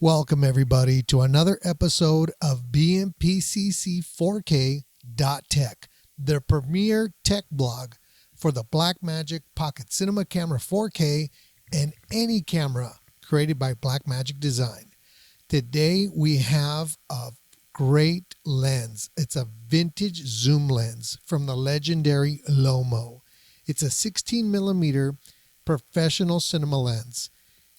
Welcome everybody to another episode of BMPCCC4k.tech, the premier tech blog for the Blackmagic Pocket Cinema Camera 4K and any camera created by Blackmagic Design. Today we have a great lens. It's a vintage zoom lens from the legendary Lomo. It's a 16mm professional cinema lens.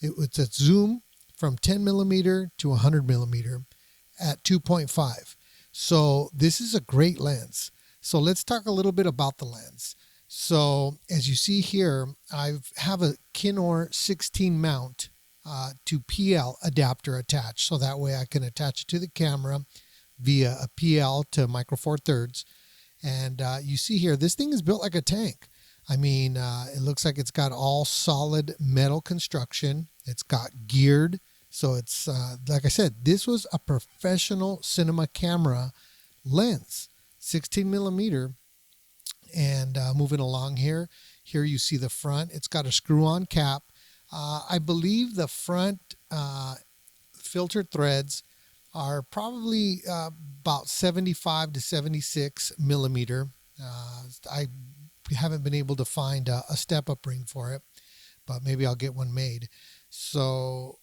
It's a zoom from 10mm to 100mm at 2.5. So this is a great lens. So let's talk a little bit about the lens. So as you see here, I have a Kinor 16 mount to PL adapter attached. So that way I can attach it to the camera via a PL to micro four thirds. And you see here, this thing is built like a tank. I mean, it looks like it's got all solid metal construction. It's got geared. So it's, like I said, this was a professional cinema camera lens, 16mm. And moving along here you see the front. It's got a screw-on cap. I believe the front filter threads are probably about 75 to 76mm. I haven't been able to find a step-up ring for it, but maybe I'll get one made. So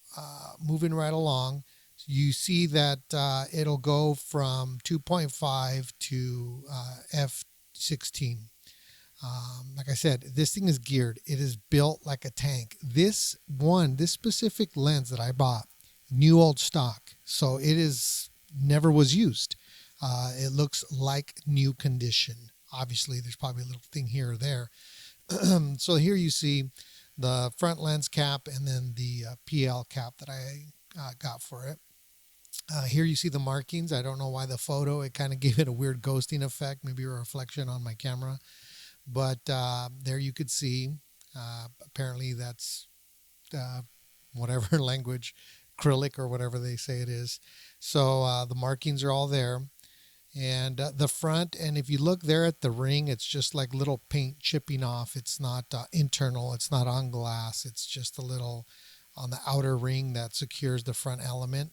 moving right along, you see that it'll go from 2.5 to f16. Like I said, this thing is geared. It is built like a tank. This specific lens that I bought, new old stock, so it is never was used. It looks like new condition. Obviously, there's probably a little thing here or there. So here you see the front lens cap and then the PL cap that I got for it. Here you see the markings. I don't know why the photo, it kind of gave it a weird ghosting effect, maybe a reflection on my camera. But there you could see, apparently that's whatever language, acrylic or whatever they say it is. So the markings are all there. And the front, and if you look there at the ring, it's just like little paint chipping off. It's not internal. It's not on glass. It's just a little on the outer ring that secures the front element.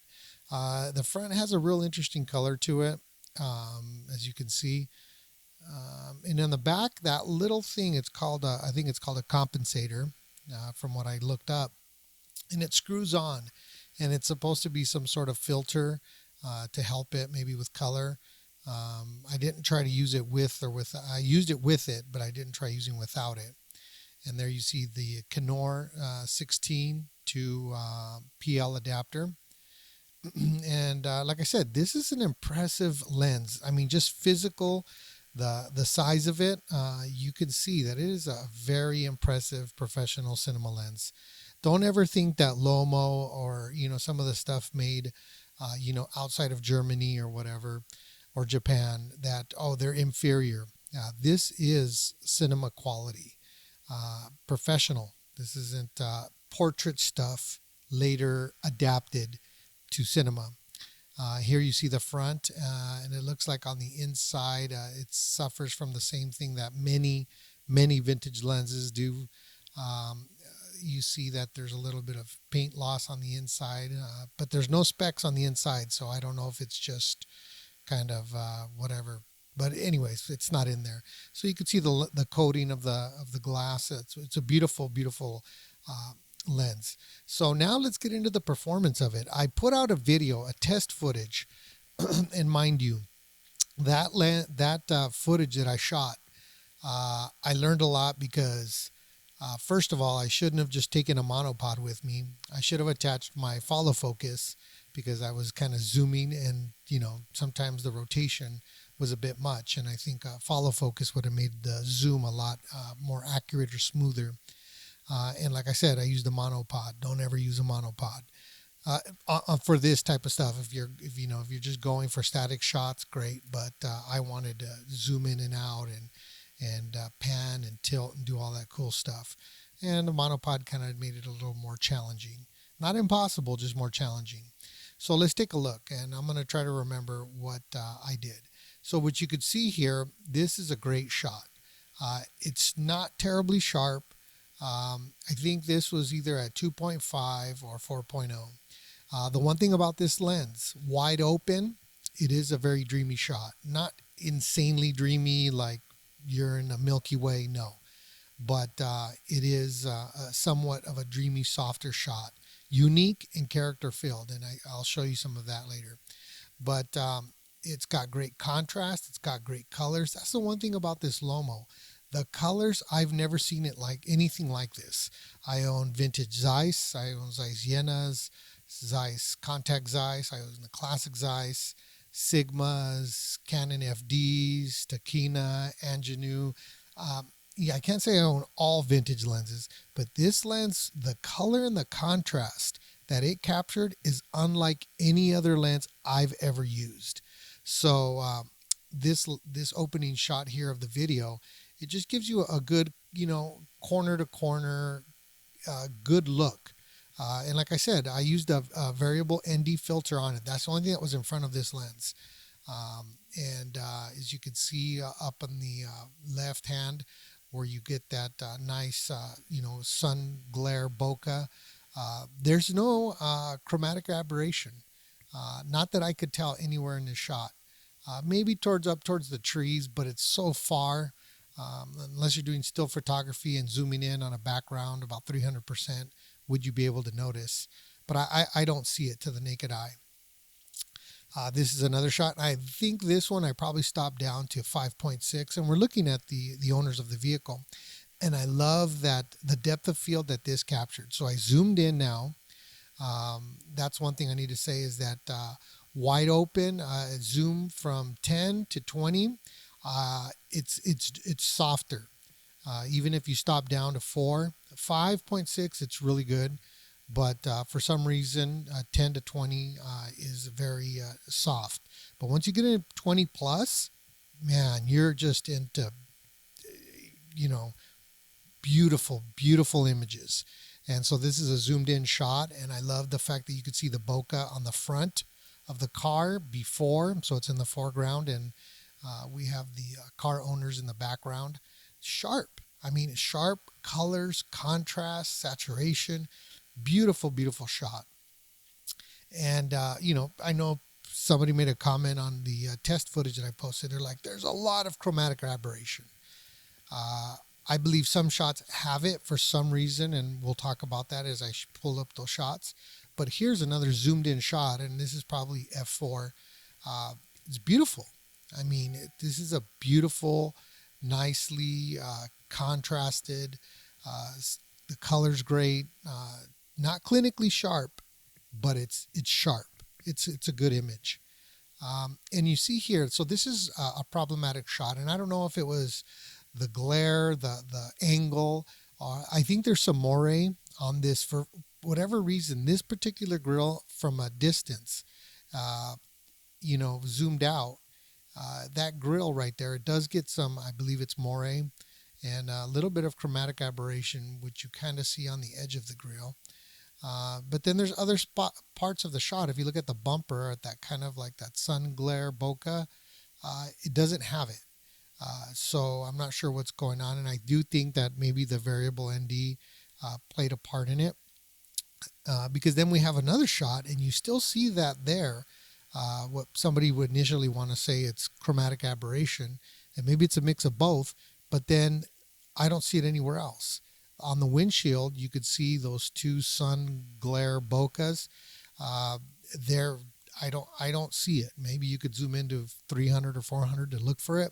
The front has a real interesting color to it, as you can see. And on the back, that little thing, it's called, I think it's called a compensator, from what I looked up. And it screws on. And it's supposed to be some sort of filter to help it, maybe with color. I didn't try to use it with, I used it with it, but I didn't try using without it. And there you see the Kinor 16 to PL adapter. And like I said, this is an impressive lens. I mean, just physical, the size of it, you can see that it is a very impressive professional cinema lens. Don't ever think that Lomo or, some of the stuff made, outside of Germany or whatever, or Japan, that, oh, they're inferior. This is cinema quality, professional. This isn't portrait stuff later adapted to cinema. Here you see the front, and it looks like on the inside it suffers from the same thing that many vintage lenses do. You see that there's a little bit of paint loss on the inside, but there's no specs on the inside, so I don't know if it's just kind of whatever. But anyways, it's not in there. So you can see the coating of the glass. It's a beautiful lens. So now let's get into the performance of it. I put out a video, a test footage, and mind you, that footage that I shot, I learned a lot because first of all, I shouldn't have just taken a monopod with me. I should have attached my follow focus because I was kind of zooming and, sometimes the rotation was a bit much. And I think follow focus would have made the zoom a lot more accurate or smoother. And like I said, I used a monopod. Don't ever use a monopod for this type of stuff. If you're just going for static shots, great. But I wanted to zoom in and out and pan and tilt and do all that cool stuff. And the monopod kind of made it a little more challenging. Not impossible, just more challenging. So let's take a look, and I'm going to try to remember what I did. So what you could see here, this is a great shot. It's not terribly sharp. I think this was either at 2.5 or 4.0. The one thing about this lens, wide open, it is a very dreamy shot. Not insanely dreamy like you're in the Milky Way, no. But it is somewhat of a dreamy, softer shot. Unique and character filled, and I'll show you some of that later. But it's got great contrast. It's got great colors. That's the one thing about this Lomo. The colors, I've never seen it like anything like this. I own vintage Zeiss. I own Zeiss Jenas, Zeiss Contact Zeiss. I own the classic Zeiss, Sigmas, Canon FDs, Tacina, Angenu. Yeah, I can't say I own all vintage lenses, but this lens, the color and the contrast that it captured is unlike any other lens I've ever used. So this opening shot here of the video, it just gives you a good, corner to corner, good look. And like I said, I used a variable ND filter on it. That's the only thing that was in front of this lens. And as you can see up on the left hand, where you get that nice, sun glare bokeh, there's no chromatic aberration. Not that I could tell anywhere in this shot. Maybe towards the trees, but it's so far. Unless you're doing still photography and zooming in on a background about 300%, would you be able to notice? But I don't see it to the naked eye. This is another shot. I think this one I probably stopped down to 5.6, and we're looking at the owners of the vehicle. And I love that the depth of field that this captured. So I zoomed in now. That's one thing I need to say is that wide open, zoom from 10 to 20. It's softer. Even if you stop down to 4, 5.6, it's really good. But for some reason, 10 to 20 is very soft. But once you get into 20 plus, man, you're just into, beautiful, beautiful images. And so this is a zoomed in shot, and I love the fact that you could see the bokeh on the front of the car before, so it's in the foreground, and we have the car owners in the background. Sharp. I mean, sharp colors, contrast, saturation. Beautiful, beautiful shot. And, I know somebody made a comment on the test footage that I posted. They're like, there's a lot of chromatic aberration. I believe some shots have it for some reason, and we'll talk about that as I pull up those shots. But here's another zoomed in shot, and this is probably f4. It's beautiful. I mean, this is a beautiful, nicely contrasted. The color's great. Not clinically sharp, but it's sharp. It's a good image. And you see here, so this is a problematic shot, and I don't know if it was the glare, the angle. I think there's some moire on this for whatever reason. This particular grill from a distance, zoomed out, that grill right there, it does get some, I believe it's moire, and a little bit of chromatic aberration, which you kind of see on the edge of the grill. But then there's other parts of the shot. If you look at the bumper, at that kind of like that sun glare bokeh, it doesn't have it. So I'm not sure what's going on, and I do think that maybe the variable ND played a part in it. Because then we have another shot, and you still see that there. What somebody would initially want to say it's chromatic aberration, and maybe it's a mix of both, but then I don't see it anywhere else. On the windshield, you could see those two sun glare bokehs. There, I don't see it. Maybe you could zoom into 300 or 400 to look for it,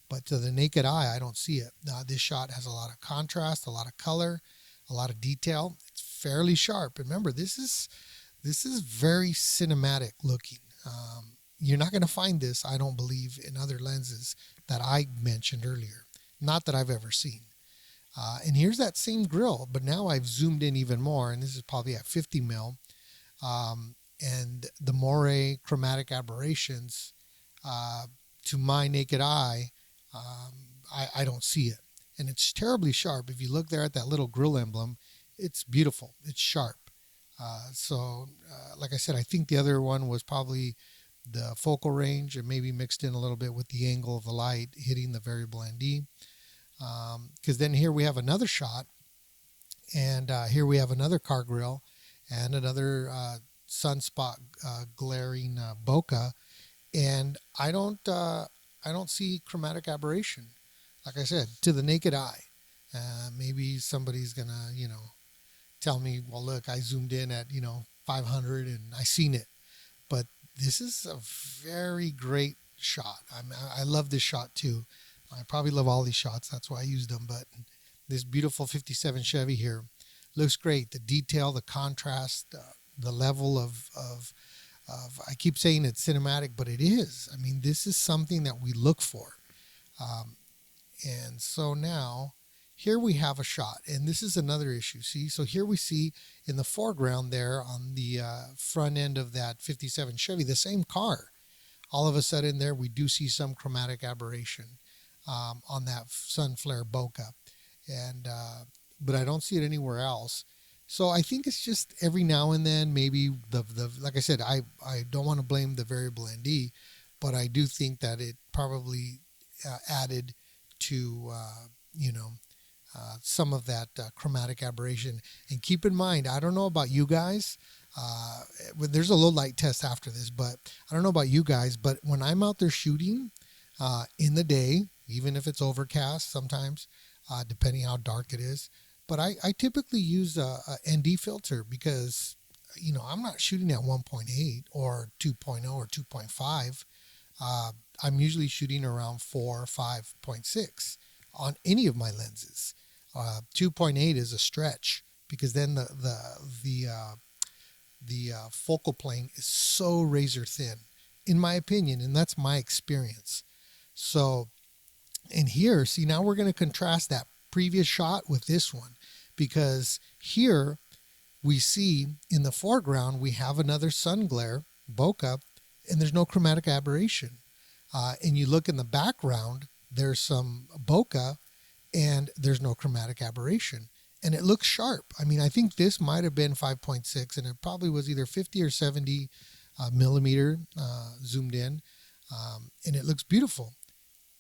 but to the naked eye, I don't see it. This shot has a lot of contrast, a lot of color, a lot of detail. It's fairly sharp. Remember, this is very cinematic looking. You're not going to find this, I don't believe, in other lenses that I mentioned earlier. Not that I've ever seen. And here's that same grill, but now I've zoomed in even more, and this is probably at 50 mil. And the moire chromatic aberrations, to my naked eye, I don't see it. And it's terribly sharp. If you look there at that little grill emblem, it's beautiful. It's sharp. Like I said, I think the other one was probably the focal range and maybe mixed in a little bit with the angle of the light hitting the variable ND. Because then here we have another shot, and here we have another car grill and another sunspot glaring bokeh, and I don't see chromatic aberration. Like I said, to the naked eye. Maybe somebody's gonna tell me, well, look, I zoomed in at 500 and I seen it. But this is a very great shot. I love this shot too. I probably love all these shots. That's why I used them. But this beautiful 57 Chevy here looks great. The detail, the contrast, the level of I keep saying it's cinematic, but it is. I mean, this is something that we look for. And so now here we have a shot, and this is another issue. See, so here we see in the foreground there on the front end of that 57 Chevy, the same car. All of a sudden there we do see some chromatic aberration on that sun flare bokeh, and but I don't see it anywhere else. So I think it's just every now and then, maybe the like I said, I don't want to blame the variable ND, but I do think that it probably added to some of that chromatic aberration. And keep in mind, I don't know about you guys, there's a low light test after this, but I don't know about you guys, but when I'm out there shooting in the day, even if it's overcast sometimes, depending how dark it is, but I typically use a ND filter because I'm not shooting at 1.8 or 2.0 or 2.5. I'm usually shooting around 4 or 5.6 on any of my lenses. 2.8 is a stretch because then the focal plane is so razor thin, in my opinion, and that's my experience. So, and here, see, now we're going to contrast that previous shot with this one, because here we see in the foreground we have another sun glare bokeh, and there's no chromatic aberration. And you look in the background, there's some bokeh, and there's no chromatic aberration, and it looks sharp. I mean, I think this might have been 5.6, and it probably was either 50 or 70 millimeter zoomed in, and it looks beautiful.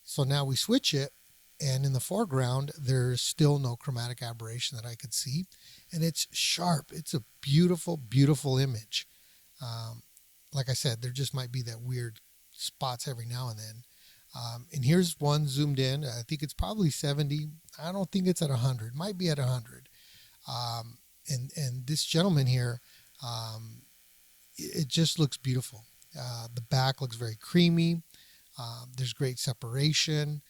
So now we switch it, and in the foreground, there's still no chromatic aberration that I could see, and it's sharp. It's a beautiful, beautiful image. Like I said, there just might be that weird spots every now and then. And here's one zoomed in. I think it's probably 70. I don't think it's at 100. It might be at 100. And this gentleman here, it just looks beautiful. The back looks very creamy. There's great separation,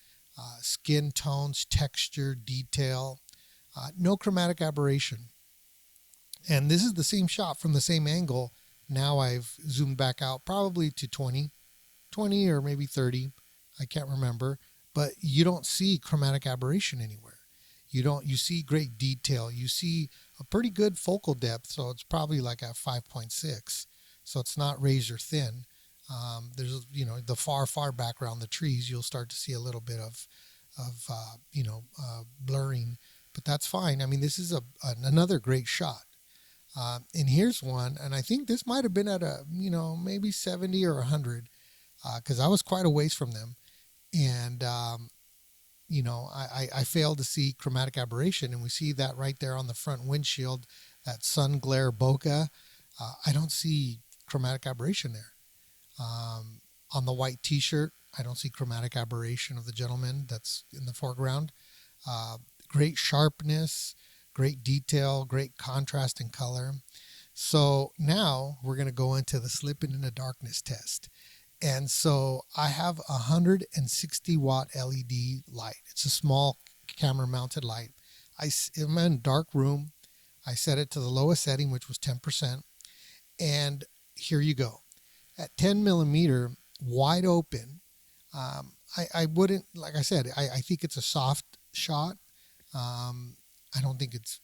skin tones, texture, detail, no chromatic aberration. And this is the same shot from the same angle. Now I've zoomed back out probably to 20 or maybe 30. I can't remember, but you don't see chromatic aberration anywhere. You see great detail. You see a pretty good focal depth. So it's probably like a 5.6. So it's not razor thin. There's, the far background, the trees, you'll start to see a little bit of blurring, but that's fine. I mean, this is another great shot. And here's one, and I think this might have been at a, maybe 70 or 100, because I was quite a ways from them. And, I failed to see chromatic aberration, and we see that right there on the front windshield, that sun glare bokeh. I don't see chromatic aberration there. On the white t-shirt, I don't see chromatic aberration of the gentleman that's in the foreground. Great sharpness, great detail, great contrast in color. So now we're going to go into the slipping in the darkness test. And so I have a 160 watt LED light. It's a small camera mounted light. I'm in a dark room. I set it to the lowest setting, which was 10%. And here you go. At 10 millimeter, wide open, I wouldn't, like I said, I think it's a soft shot. I don't think it's,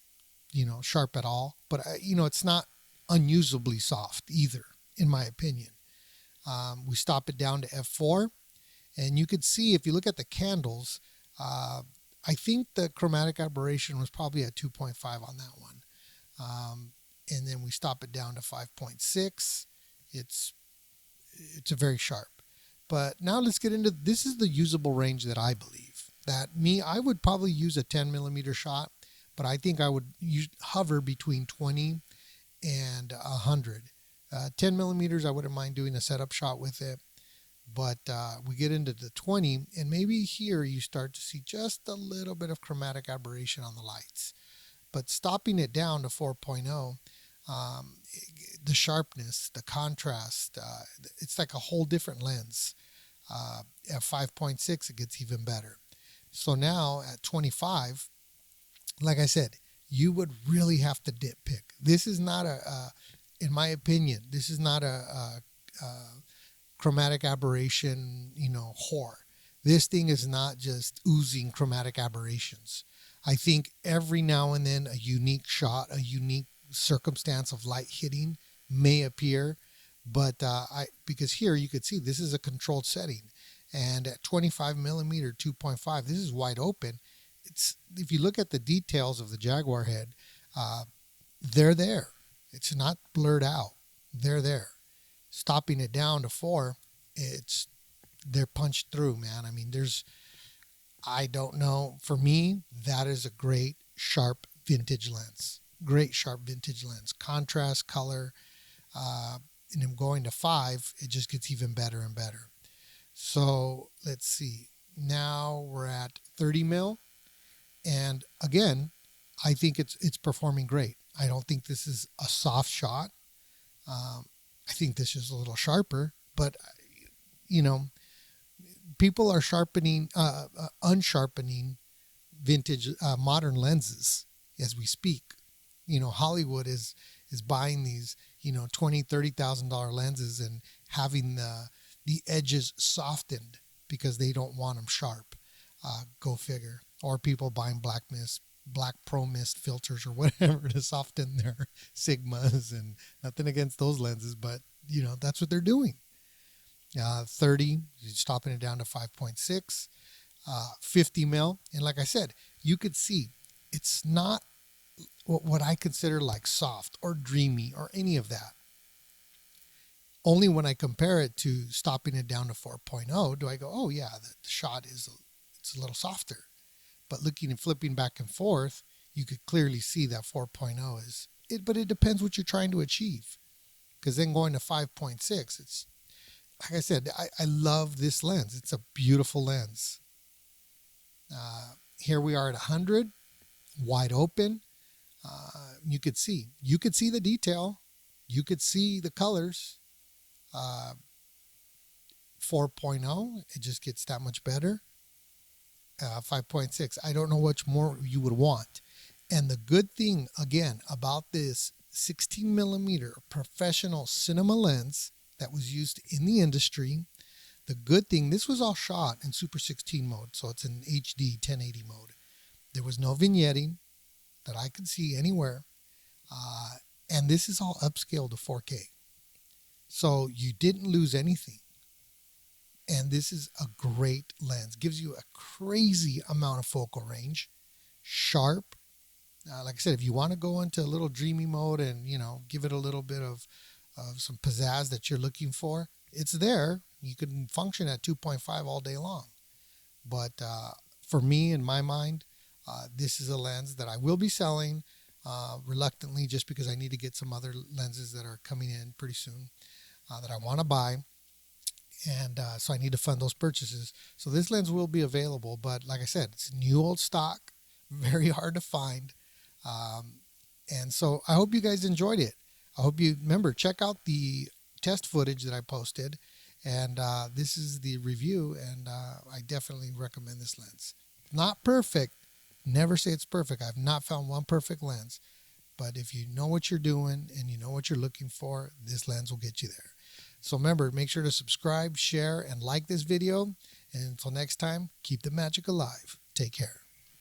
sharp at all, but it's not unusably soft either, in my opinion. We stop it down to f4, and you could see, if you look at the candles, I think the chromatic aberration was probably at 2.5 on that one. And then we stop it down to 5.6. It's a very sharp. But now let's get into, this is the usable range that I believe. I would probably use a 10 millimeter shot, but I think I would hover between 20 and 100. 10 millimeters, I wouldn't mind doing a setup shot with it. But we get into the 20, and maybe here you start to see just a little bit of chromatic aberration on the lights. But stopping it down to 4.0, the sharpness, the contrast, it's like a whole different lens. At 5.6, it gets even better. So now at 25, like I said, you would really have to nitpick. This is not in my opinion, this is not a chromatic aberration, whore. This thing is not just oozing chromatic aberrations. I think every now and then a unique shot, a unique circumstance of light hitting may appear, but because here you could see this is a controlled setting, and at 25mm 2.5, this is wide open. If you look at the details of the Jaguar head, they're there. It's not blurred out. They're there. Stopping it down to 4, they're punched through, man. I mean, I don't know. For me, that is a great sharp vintage lens. Great sharp vintage lens. Contrast, color, and I'm going to 5. It just gets even better and better. So let's see. Now we're at 30 mil, and again, I think it's performing great. I don't think this is a soft shot. I think this is a little sharper, but people are unsharpening vintage modern lenses as we speak. Hollywood is buying these $20,000-$30,000 lenses and having the edges softened because they don't want them sharp. Go figure. Or people buying black pro mist filters or whatever to soften their sigmas, and nothing against those lenses, but that's what they're doing. 30, stopping it down to 5.6, 50 mil, and like I said, you could see it's not what I consider like soft or dreamy or any of that. Only when I compare it to stopping it down to 4.0 do I go, oh yeah, the shot it's a little softer. But looking and flipping back and forth, you could clearly see that 4.0 is it. But it depends what you're trying to achieve. Because then going to 5.6, it's like I said, I love this lens. It's a beautiful lens. Here we are at 100, wide open. You could see the detail. You could see the colors. 4.0, it just gets that much better. 5.6, I don't know what more you would want. And the good thing, again, about this 16mm professional cinema lens that was used in the industry, the good thing, this was all shot in Super 16 mode, so it's in HD 1080 mode. There was no vignetting that I could see anywhere, and this is all upscaled to 4K. So you didn't lose anything. And this is a great lens. Gives you a crazy amount of focal range. Sharp. Like I said, if you want to go into a little dreamy mode and, give it a little bit of some pizzazz that you're looking for, it's there. You can function at 2.5 all day long. But for me, in my mind, this is a lens that I will be selling reluctantly, just because I need to get some other lenses that are coming in pretty soon that I want to buy. And so I need to fund those purchases. So this lens will be available, but like I said, it's new old stock, very hard to find. And so I hope you guys enjoyed it. I hope you remember, check out the test footage that I posted. And this is the review, and I definitely recommend this lens. Not perfect. Never say it's perfect. I've not found one perfect lens. But if you know what you're doing and you know what you're looking for, this lens will get you there. So remember, make sure to subscribe, share, and like this video. And until next time, keep the magic alive. Take care.